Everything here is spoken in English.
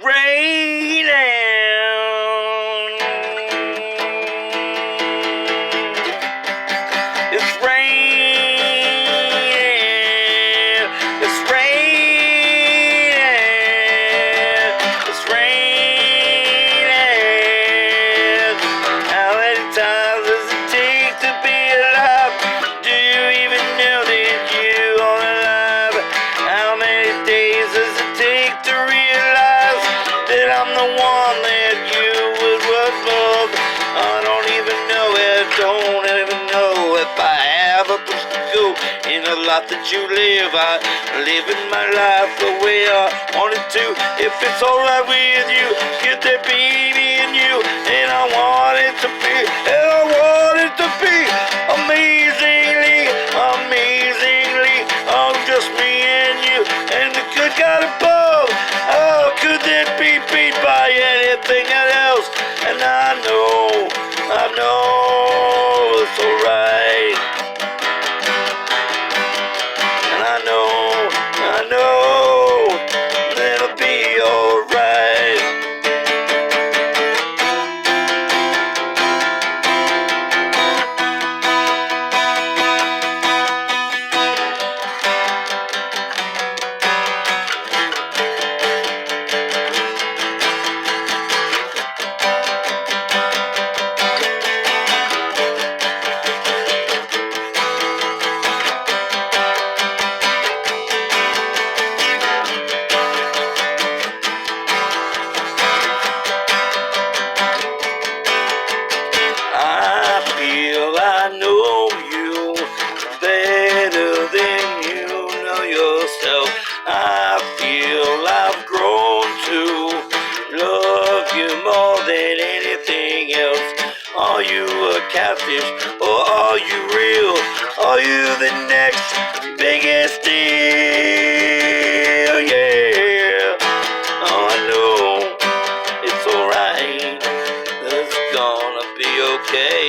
raining. It's raining. It's raining. It's raining. How many times does it take to be alive? Do you even know that you are alive? How many days does it take to realize that I'm the one that you would love? I don't even know it, don't even know if I have a place to go in the life that you live. I living my life the way I wanted to. If it's alright with you, get that baby in you, and I want it to be, and I want it to be amazingly, amazingly, just me and you, and the good God above. How could that be beat by anything else? And I know it's alright. And I know it'll be alright. I know you better than you know yourself. I feel I've grown to love you more than anything else. Are you a catfish or are you real? Are you the next biggest deal? Yeah. Oh, I know it's alright. It's gonna be okay.